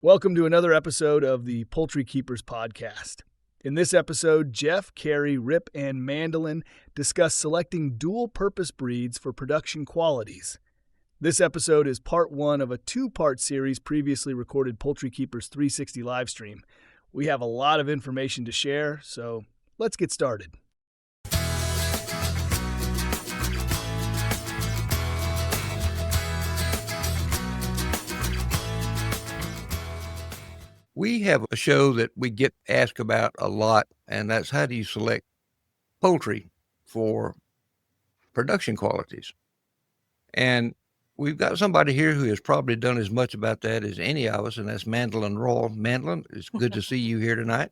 Welcome to another episode of the Poultry Keepers Podcast. In this episode, Jeff, Carey, Rip, and Mandelyn discuss selecting dual-purpose breeds for production qualities. This episode is part one of a two-part series previously recorded Poultry Keepers 360 livestream. We have a lot of information to share, so let's get started. We have a show that we get asked about a lot, and that's how do you select poultry for production qualities? And we've got somebody here who has probably done as much about that as any of us, and that's Mandelyn Royal. Mandelyn, it's good to see you here tonight.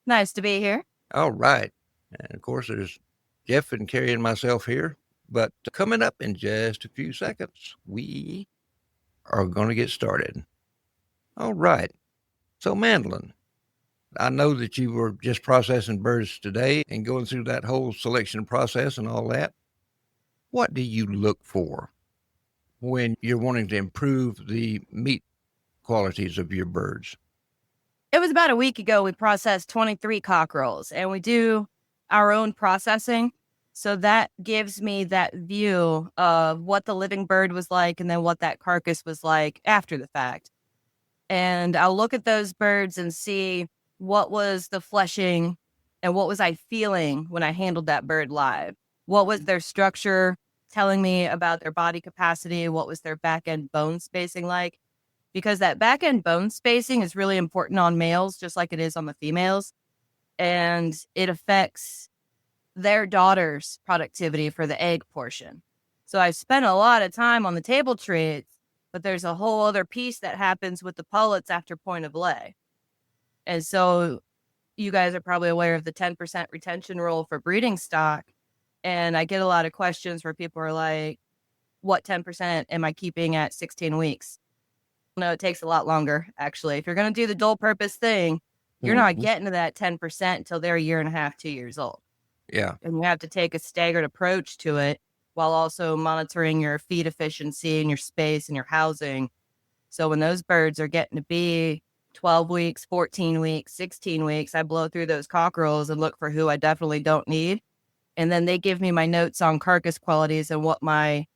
Nice to be here. All right. And of course, there's Jeff and Carey and myself here. But coming up in just a few seconds, we are going to get started. All right. So, Mandelyn, I know that you were just processing birds today and going through that whole selection process and all that. What do you look for when you're wanting to improve the meat qualities of your birds? It was about a week ago we processed 23 cockerels, and we do our own processing. So that gives me that view of what the living bird was like and then what that carcass was like after the fact. And I'll look at those birds and see what was the fleshing and what was I feeling when I handled that bird live. What was their structure telling me about their body capacity? What was their back end bone spacing like? Because that back end bone spacing is really important on males, just like it is on the females. And it affects their daughter's productivity for the egg portion. So I spent a lot of time on the table traits. But there's a whole other piece that happens with the pullets after point of lay. And so you guys are probably aware of the 10% retention rule for breeding stock. And I get a lot of questions where people are like, what 10% am I keeping at 16 weeks? No, it takes a lot longer, actually. If you're going to do the dual purpose thing, you're not getting to that 10% until they're a year and a half, 2 years old. Yeah. And you have to take a staggered approach to it, while also monitoring your feed efficiency and your space and your housing. So when those birds are getting to be 12 weeks, 14 weeks, 16 weeks, I blow through those cockerels and look for who I definitely don't need. And then they give me my notes on carcass qualities and what my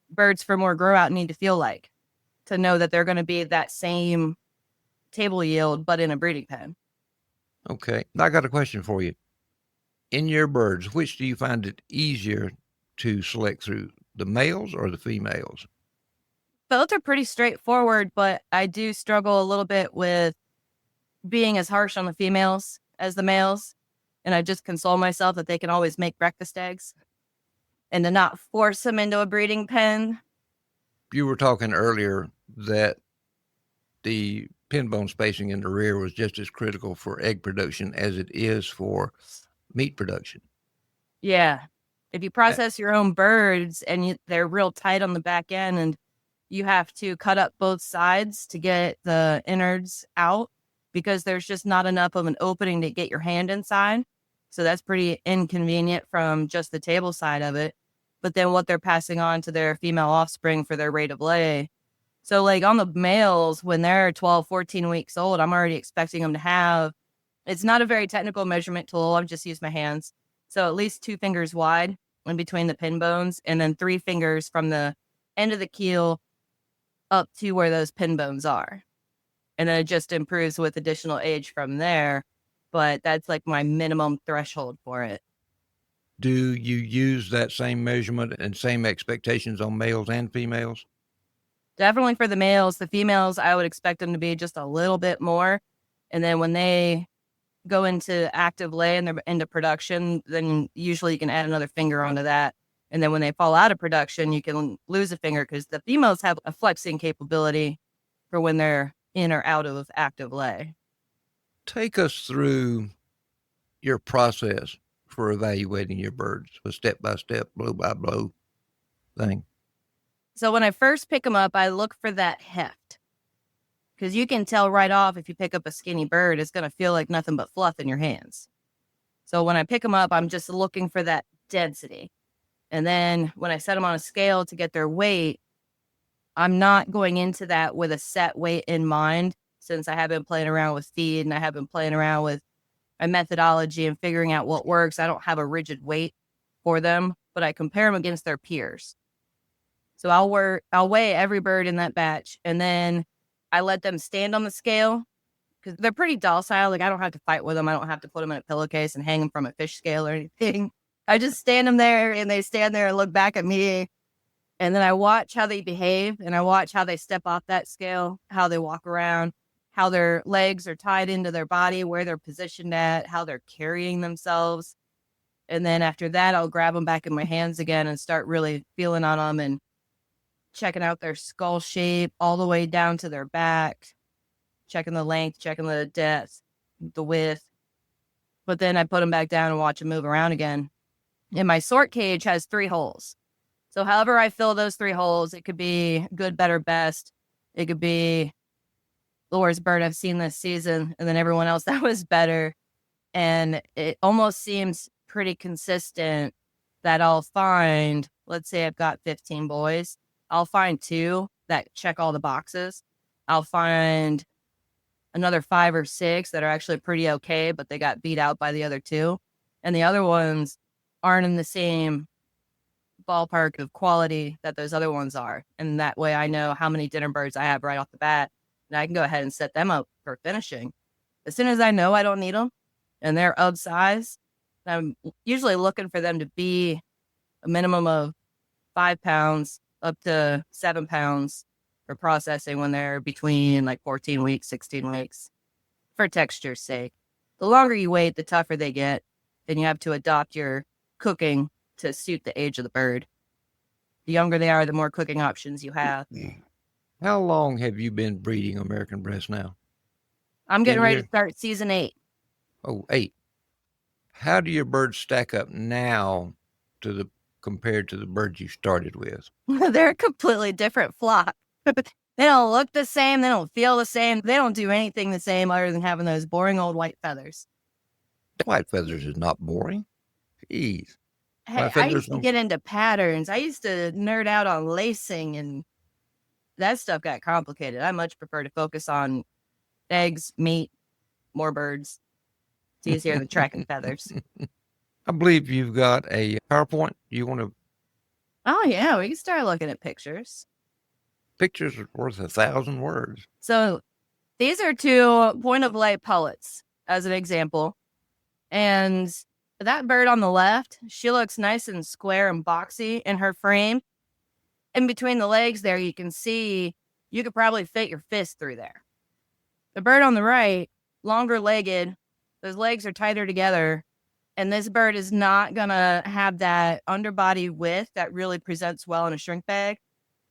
birds for more grow out need to feel like to know that they're going to be that same table yield, but in a breeding pen. Okay. I got a question for you. In your birds, which do you find it easier to select through, the males or the females? Both are pretty straightforward, but I do struggle a little bit with being as harsh on the females as the males. And I just console myself that they can always make breakfast eggs and to not force them into a breeding pen. You were talking earlier that the pin bone spacing in the rear was just as critical for egg production as it is for meat production. Yeah. If you process your own birds and they're real tight on the back end and you have to cut up both sides to get the innards out because there's just not enough of an opening to get your hand inside. So that's pretty inconvenient from just the table side of it. But then what they're passing on to their female offspring for their rate of lay. So like on the males, when they're 12, 14 weeks old, I'm already expecting them to have, it's not a very technical measurement tool. I've just used my hands. So at least 2 fingers wide in between the pin bones, and then 3 fingers from the end of the keel up to where those pin bones are. And then it just improves with additional age from there. But that's like my minimum threshold for it. Do you use that same measurement and same expectations on males and females? Definitely for the males. The females, I would expect them to be just a little bit more. And then when they go into active lay and they're into production, then usually you can add another finger onto that. And then when they fall out of production, you can lose a finger because the females have a flexing capability for when they're in or out of active lay. Take us through your process for evaluating your birds, a step-by-step, blow-by-blow thing. So when I first pick them up, I look for that heft. Because you can tell right off if you pick up a skinny bird, it's going to feel like nothing but fluff in your hands. So when I pick them up, I'm just looking for that density. And then when I set them on a scale to get their weight, I'm not going into that with a set weight in mind. since I have been playing around with feed and I have been playing around with my methodology and figuring out what works. I don't have a rigid weight for them, but I compare them against their peers. So I'll weigh every bird in that batch, and then I let them stand on the scale because they're pretty docile. Like, I don't have to fight with them. I don't have to put them in a pillowcase and hang them from a fish scale or anything. I just stand them there, and they stand there and look back at me. And then I watch how they behave, and I watch how they step off that scale, how they walk around, how their legs are tied into their body, where they're positioned at, how they're carrying themselves. And then after that, I'll grab them back in my hands again and start really feeling on them and checking out their skull shape all the way down to their back, checking the length, checking the depth, the width. But then I put them back down and watch them move around again. And my sort cage has 3 holes. So however I fill those 3 holes, it could be good, better, best. It could be the worst bird I've seen this season, and then everyone else that was better. And it almost seems pretty consistent that I'll find, let's say I've got 15 boys. I'll find 2 that check all the boxes. I'll find another 5 or 6 that are actually pretty okay, but they got beat out by the other 2. And the other ones aren't in the same ballpark of quality that those other ones are. And that way I know how many dinner birds I have right off the bat, and I can go ahead and set them up for finishing. As soon as I know I don't need them and they're of size, I'm usually looking for them to be a minimum of 5 pounds up to 7 pounds for processing when they're between like 14 weeks, 16 weeks, for texture's sake. The longer you wait, the tougher they get. Then you have to adopt your cooking to suit the age of the bird. The younger they are, the more cooking options you have. How long have you been breeding American Bresse now? I'm getting ready to start season 8. Oh, 8. How do your birds stack up now compared to the birds you started with? They're a completely different flock. They don't look the same. They don't feel the same. They don't do anything the same other than having those boring old white feathers. White feathers is not boring. Jeez. Hey, I used to get into patterns. I used to nerd out on lacing, and that stuff got complicated. I much prefer to focus on eggs, meat, more birds. It's easier than tracking feathers. I believe you've got a PowerPoint. You want to? Oh, yeah. We can start looking at pictures. Pictures are worth 1,000 words. So these are 2 point-of-lay pullets, as an example. And that bird on the left, she looks nice and square and boxy in her frame. In between the legs there, you can see you could probably fit your fist through there. The bird on the right, longer legged, those legs are tighter together. And this bird is not going to have that underbody width that really presents well in a shrink bag.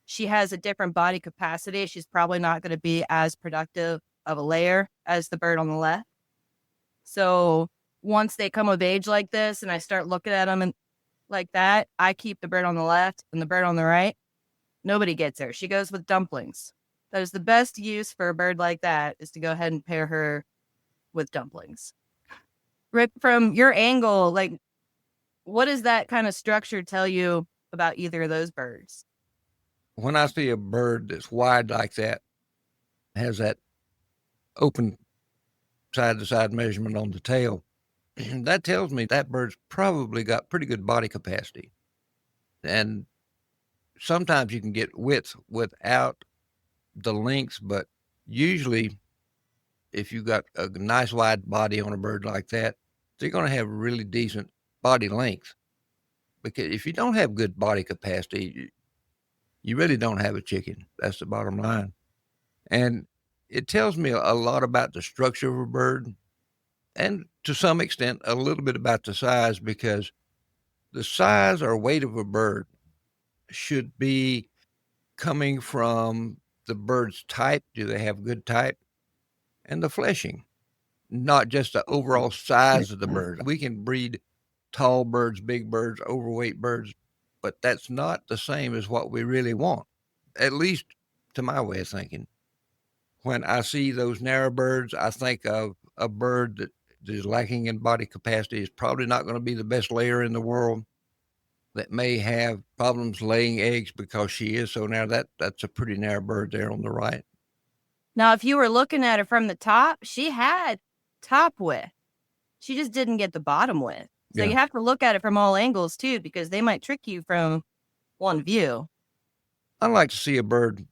She has a different body capacity. She's probably not going to be as productive of a layer as the bird on the left. So once they come of age like this and I start looking at them and like that, I keep the bird on the left and the bird on the right. Nobody gets her. She goes with dumplings. That is the best use for a bird like that, is to go ahead and pair her with dumplings. Rip, from your angle, like, what does that kind of structure tell you about either of those birds? When I see a bird that's wide like that, has that open side-to-side measurement on the tail, that tells me that bird's probably got pretty good body capacity. And sometimes you can get width without the length, but usually if you've got a nice wide body on a bird like that, they're going to have really decent body length. Because if you don't have good body capacity, you really don't have a chicken. That's the bottom line. And it tells me a lot about the structure of a bird, and to some extent, a little bit about the size, because the size or weight of a bird should be coming from the bird's type. Do they have good type? And the fleshing, not just the overall size of the bird. We can breed tall birds, big birds, overweight birds, but that's not the same as what we really want, at least to my way of thinking. When I see those narrow birds, I think of a bird that is lacking in body capacity, is probably not going to be the best layer in the world, that may have problems laying eggs because she is so narrow. That's a pretty narrow bird there on the right. Now, if you were looking at her from the top, she had top width. She just didn't get the bottom width. So you have to look at it from all angles too, because they might trick you from one view. I like to see a bird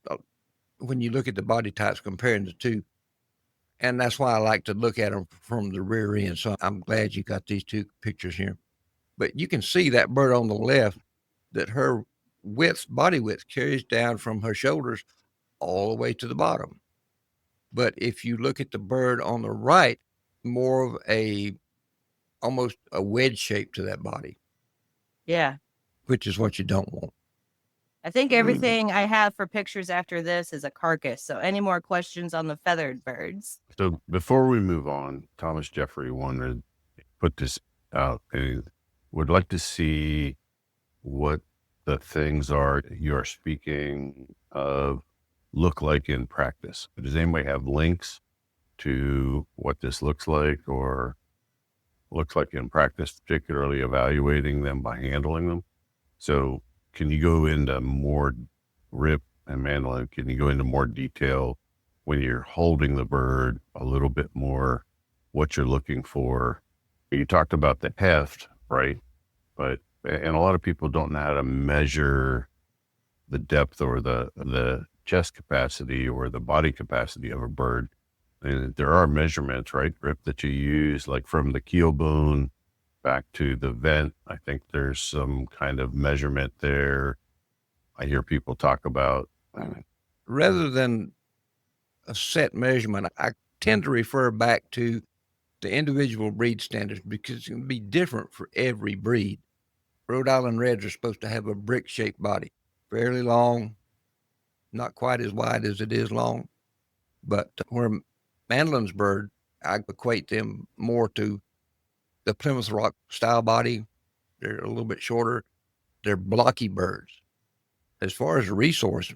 when you look at the body types comparing the two. And that's why I like to look at them from the rear end. So I'm glad you got these two pictures here. But you can see that bird on the left, that her body width carries down from her shoulders all the way to the bottom. But if you look at the bird on the right, more of almost a wedge shape to that body. Yeah. Which is what you don't want. I think everything I have for pictures after this is a carcass. So any more questions on the feathered birds? So before we move on, Thomas Jeffrey wanted to put this out and would like to see what the things are you are speaking of look like in practice. Does anybody have links to what this looks like or looks like in practice, particularly evaluating them by handling them? So can you go into more, Rip and Mandelyn, can you go into more detail when you're holding the bird a little bit more, what you're looking for? You talked about the heft, right? And a lot of people don't know how to measure the depth or the chest capacity or the body capacity of a bird. And there are measurements, right, Rip, that you use, like from the keel bone back to the vent. I think there's some kind of measurement there. I hear people talk about. Rather than a set measurement, I tend to refer back to the individual breed standards because it's going to be different for every breed. Rhode Island Reds are supposed to have a brick-shaped body, fairly long, not quite as wide as it is long. But where Mandelyn's bird, I equate them more to the Plymouth Rock style body. They're a little bit shorter. They're blocky birds. As far as a resource,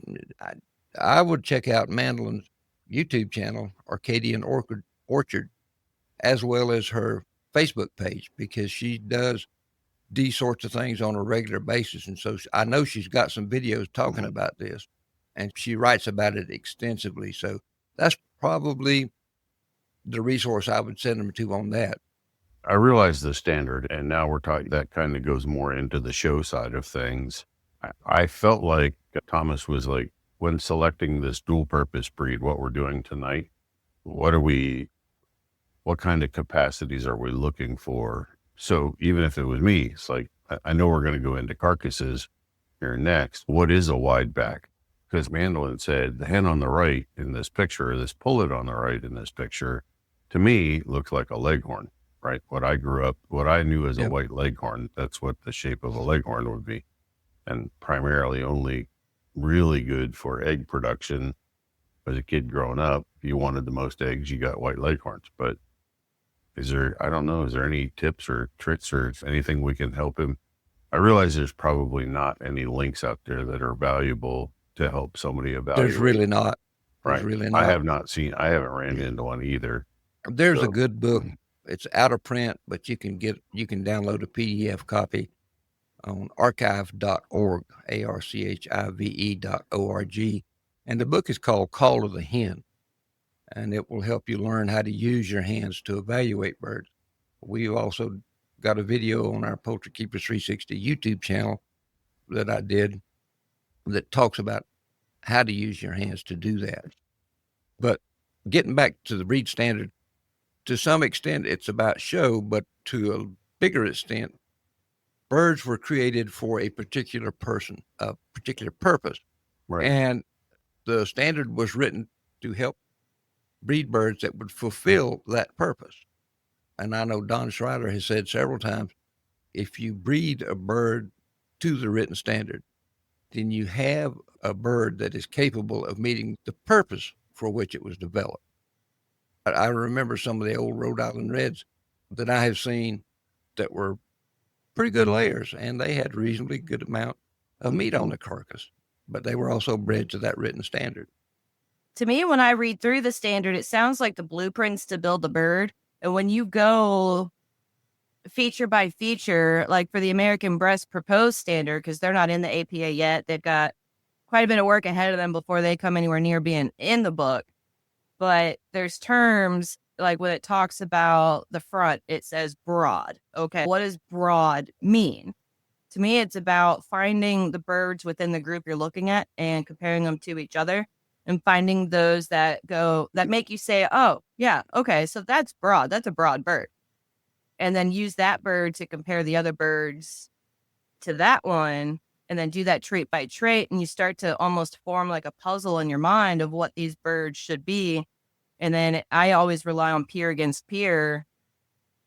I would check out Mandelyn's YouTube channel, Arcadian Orchard, as well as her Facebook page, because she does these sorts of things on a regular basis. And so I know she's got some videos talking about this, and she writes about it extensively. So that's probably the resource I would send them to on that. I realize the standard, and now we're talking, that kind of goes more into the show side of things. I felt like Thomas was like, when selecting this dual purpose breed, what we're doing tonight, what kind of capacities are we looking for? So even if it was me, it's like, I know we're going to go into carcasses here next. What is a wide back? Because Mandelyn said the hen on the right in this picture, this pullet on the right in this picture, to me looks like a leghorn, right? What I knew as a white leghorn, that's what the shape of a leghorn would be. And primarily only really good for egg production. As a kid growing up, if you wanted the most eggs, you got white leghorns. But is there any tips or tricks or anything we can help him? I realize there's probably not any links out there that are valuable to help somebody evaluate. There's really not. Right. Really not. I haven't ran into one either. There's a good book. It's out of print, but you can download a PDF copy on archive.org, archive.org. And the book is called Call of the Hen, and it will help you learn how to use your hands to evaluate birds. We've also got a video on our Poultry Keepers 360 YouTube channel that I did that talks about how to use your hands to do that. But getting back to the breed standard, to some extent it's about show, but to a bigger extent, birds were created for a particular person, a particular purpose. Right. And the standard was written to help breed birds that would fulfill that purpose. And I know Don Schreider has said several times, if you breed a bird to the written standard, then you have a bird that is capable of meeting the purpose for which it was developed. I remember some of the old Rhode Island Reds that I have seen that were pretty good layers, and they had reasonably good amount of meat on the carcass, but they were also bred to that written standard. To me, when I read through the standard, it sounds like the blueprints to build a bird. And when you go feature by feature, like for the American Bresse proposed standard, because they're not in the APA yet, they've got quite a bit of work ahead of them before they come anywhere near being in the book. but there's terms like when it talks about the front, it says broad. Okay. What does broad mean? To me, it's about finding the birds within the group you're looking at and comparing them to each other and finding those that make you say, oh, yeah, okay, so that's broad. That's a broad bird. And then use that bird to compare the other birds to that one, and then do that trait by trait. And you start to almost form like a puzzle in your mind of what these birds should be. And then I always rely on peer against peer,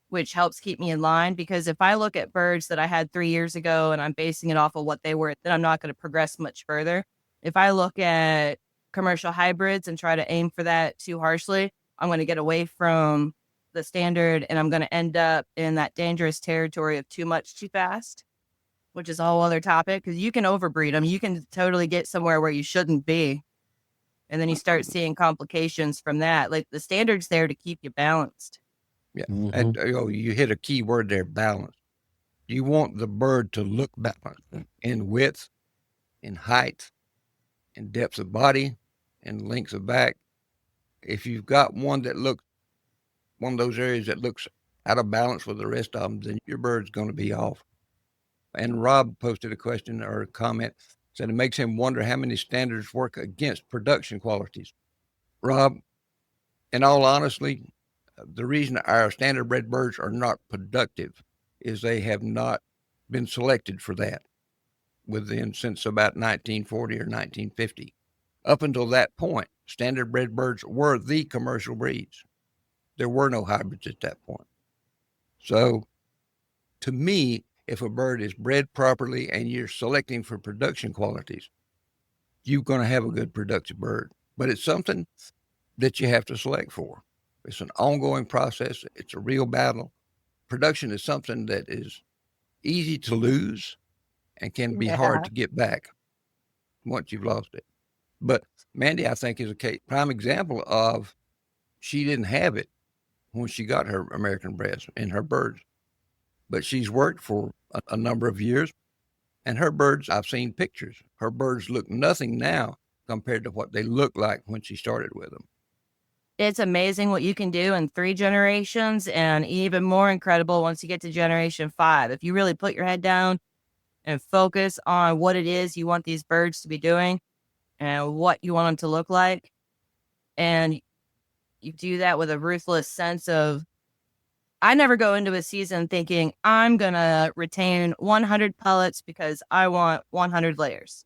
which helps keep me in line, because if I look at birds that I had 3 years ago and I'm basing it off of what they were, then I'm not going to progress much further. If I look at commercial hybrids and try to aim for that too harshly, I'm going to get away from the standard, and I'm going to end up in that dangerous territory of too much too fast, which is a whole other topic, because you can overbreed them. You can totally get somewhere where you shouldn't be. And then you start seeing complications from that. Like, the standard's there to keep you balanced. Yeah. And you hit a key word there, balance. You want the bird to look balanced in width, in height, in depth of body, in length of back. If you've got one of those areas that looks out of balance with the rest of them, then your bird's going to be off. And Rob posted a question or a comment, said it makes him wonder how many standards work against production qualities. Rob, in all honesty, the reason our standard bred birds are not productive is they have not been selected for that since about 1940 or 1950. Up until that point, standard bred birds were the commercial breeds. There were no hybrids at that point. So to me, if a bird is bred properly and you're selecting for production qualities, you're going to have a good productive bird. But it's something that you have to select for. It's an ongoing process. It's a real battle. Production is something that is easy to lose and can be hard to get back once you've lost it. But Mandy, I think, is a prime example of she didn't have it when she got her American Bresse in her birds. But she's worked for a number of years, and her birds, I've seen pictures. Her birds look nothing now compared to what they looked like when she started with them. It's amazing what you can do in 3 generations, and even more incredible once you get to generation 5. If you really put your head down and focus on what it is you want these birds to be doing and what you want them to look like, and you do that with a ruthless sense of, I never go into a season thinking I'm going to retain 100 pellets because I want 100 layers.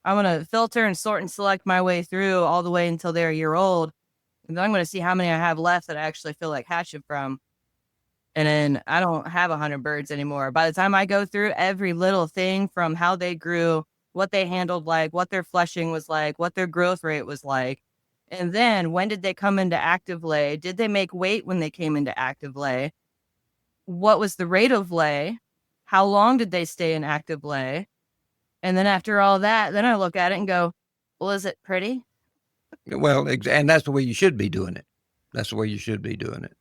I'm going to filter and sort and select my way through all the way until they're a year old. And then I'm going to see how many I have left that I actually feel like hatching from. And then I don't have 100 birds anymore. By the time I go through every little thing from how they grew, what they handled like, what their fleshing was like, what their growth rate was like. And then when did they come into active lay? Did they make weight when they came into active lay? What was the rate of lay? How long did they stay in active lay? And then after all that, then I look at it and go, well, is it pretty? Well, and that's the way you should be doing it. That's the way you should be doing it.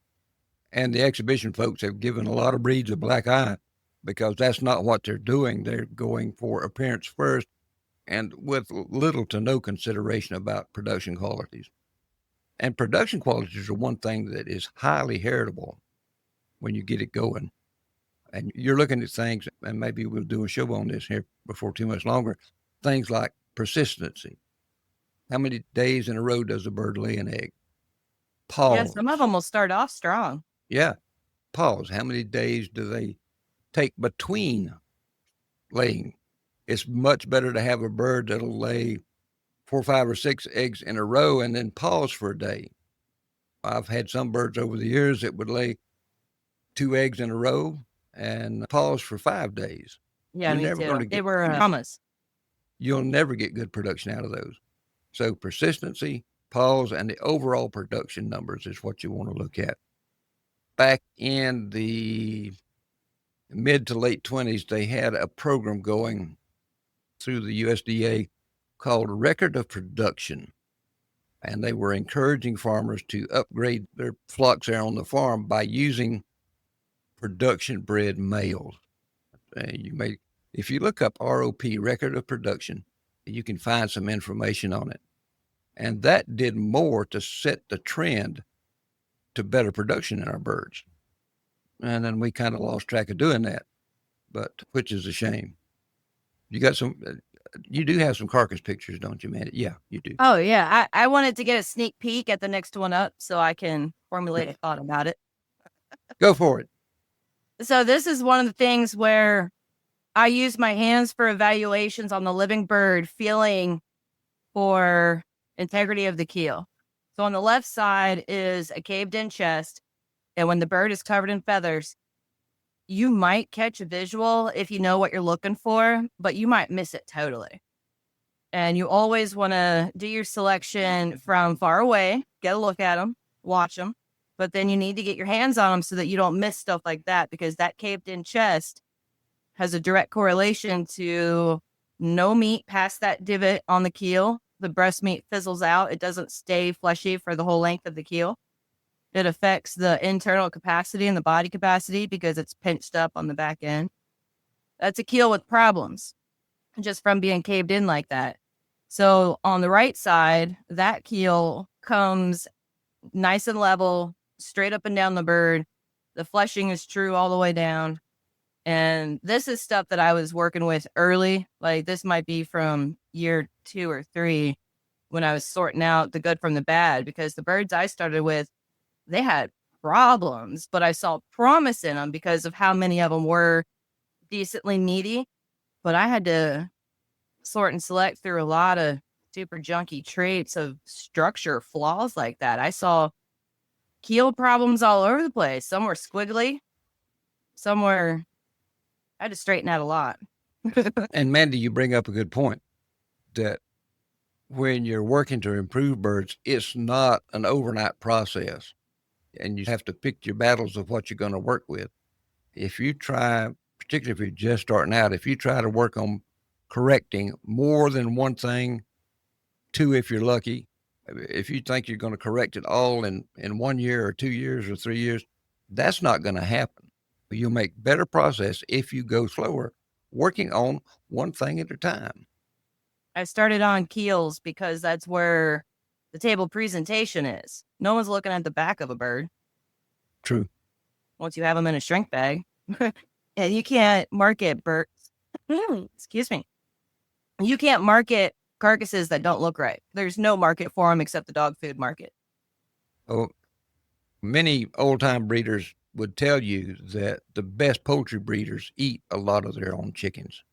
And the exhibition folks have given a lot of breeds a black eye because that's not what they're doing. They're going for appearance first and with little to no consideration about production qualities. And production qualities are one thing that is highly heritable when you get it going. And you're looking at things, and maybe we'll do a show on this here before too much longer, things like persistency. How many days in a row does a bird lay an egg? Pause. Yeah, some of them will start off strong. Yeah. Pause. How many days do they take between laying? It's much better to have a bird that'll lay 4, 5, or 6 eggs in a row and then pause for a day. I've had some birds over the years that would lay 2 eggs in a row and pause for 5 days. Yeah, me too. They were mamas. You'll never get good production out of those. So persistency, pause, and the overall production numbers is what you want to look at. Back in the mid to late 20s, they had a program going through the USDA called Record of Production. And they were encouraging farmers to upgrade their flocks there on the farm by using production bred males. If you look up ROP, Record of Production, you can find some information on it. And that did more to set the trend to better production in our birds. And then we kind of lost track of doing that, but which is a shame. You do have some carcass pictures, don't you, man? Yeah, you do. Oh, yeah. I wanted to get a sneak peek at the next one up so I can formulate a thought about it. Go for it. So this is one of the things where I use my hands for evaluations on the living bird, feeling for integrity of the keel. So on the left side is a caved in chest. And when the bird is covered in feathers, you might catch a visual if you know what you're looking for, but you might miss it totally. And you always want to do your selection from far away, get a look at them, watch them, but then you need to get your hands on them so that you don't miss stuff like that, because that caved in chest has a direct correlation to no meat past that divot on the keel. The breast meat fizzles out. It doesn't stay fleshy for the whole length of the keel. It affects the internal capacity and the body capacity because it's pinched up on the back end. That's a keel with problems just from being caved in like that. So on the right side, that keel comes nice and level, straight up and down the bird. The fleshing is true all the way down. And this is stuff that I was working with early. Like this might be from year 2 or 3 when I was sorting out the good from the bad, because the birds I started with, they had problems, but I saw promise in them because of how many of them were decently meaty. But I had to sort and select through a lot of super junky traits of structure flaws like that. I saw keel problems all over the place. Some were squiggly, some were, I had to straighten out a lot. And Mandy, you bring up a good point that when you're working to improve birds, it's not an overnight process. And you have to pick your battles of what you're going to work with. If you try, particularly if you're just starting out, if you try to work on correcting more than one thing, 2 if you're lucky, if you think you're going to correct it all in 1 year or 2 years or 3 years, that's not going to happen. You'll make better progress if you go slower, working on one thing at a time. I started on keels because that's where the table presentation is. No one's looking at the back of a bird. True. Once you have them in a shrink bag. And you can't market birds. Excuse me. You can't market carcasses that don't look right. There's no market for them except the dog food market. Oh, many old-time breeders would tell you that the best poultry breeders eat a lot of their own chickens.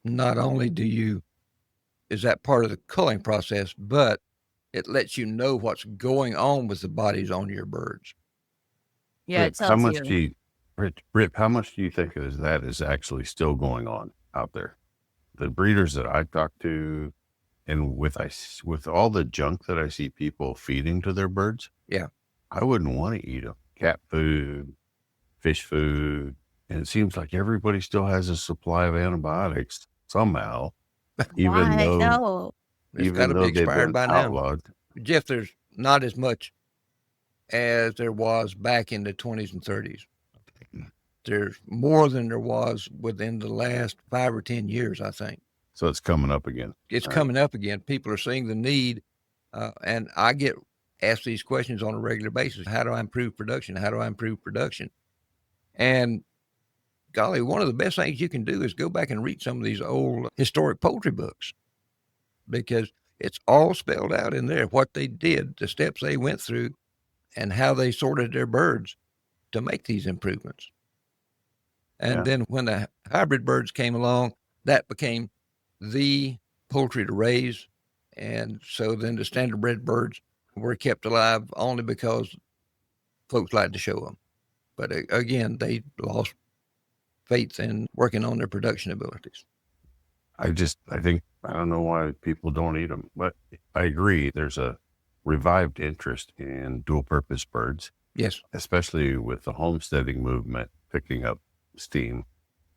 Not only is that part of the culling process, but it lets you know what's going on with the bodies on your birds. Yeah, Rip, it tells you. Rip, how much do you think that is actually still going on out there? The breeders that I talk to, and with all the junk that I see people feeding to their birds, yeah, I wouldn't want to eat them. Cat food, fish food, and it seems like everybody still has a supply of antibiotics somehow, even though it's got to be expired by outlawed. Now. Jeff, there's not as much as there was back in the 20s and 30s. There's more than there was within the last 5 or 10 years, I think. So it's coming up again. It's coming up again. People are seeing the need, and I get asked these questions on a regular basis. How do I improve production? How do I improve production? And golly, one of the best things you can do is go back and read some of these old historic poultry books, because it's all spelled out in there, what they did, the steps they went through, and how they sorted their birds to make these improvements. And then when the hybrid birds came along, that became the poultry to raise. And so then the standard bred birds were kept alive only because folks liked to show them. But again, they lost faith in working on their production abilities. I don't know why people don't eat them, but I agree. There's a revived interest in dual purpose birds. Yes. Especially with the homesteading movement picking up steam.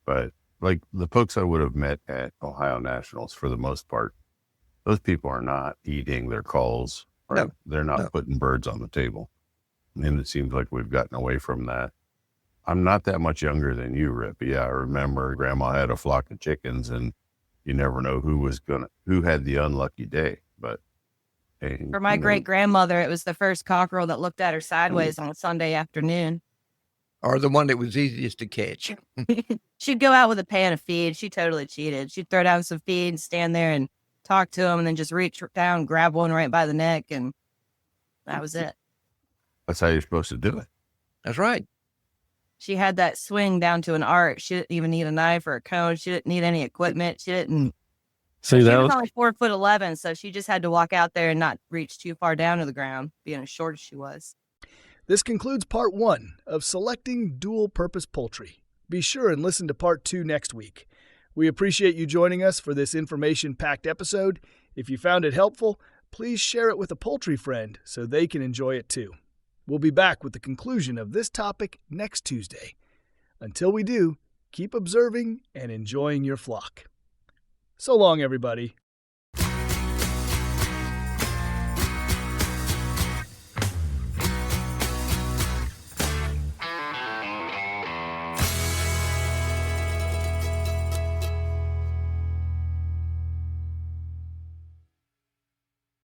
But like the folks I would have met at Ohio Nationals, for the most part, those people are not eating their culls. No, they're not putting birds on the table. And it seems like we've gotten away from that. I'm not that much younger than you, Rip. Yeah, I remember Grandma had a flock of chickens, and you never know who had the unlucky day. But For my great-grandmother, it was the first cockerel that looked at her sideways on a Sunday afternoon. Or the one that was easiest to catch. She'd go out with a pan of feed. She totally cheated. She'd throw down some feed and stand there and talk to him and then just reach down, grab one right by the neck, and that was it. That's how you're supposed to do it. That's right. She had that swing down to an art. She didn't even need a knife or a cone. She didn't need any equipment. She didn't. See, She that was was only 4'11", so she just had to walk out there and not reach too far down to the ground, being as short as she was. This concludes part 1 of Selecting Dual-Purpose Poultry. Be sure and listen to part 2 next week. We appreciate you joining us for this information-packed episode. If you found it helpful, please share it with a poultry friend so they can enjoy it too. We'll be back with the conclusion of this topic next Tuesday. Until we do, keep observing and enjoying your flock. So long, everybody.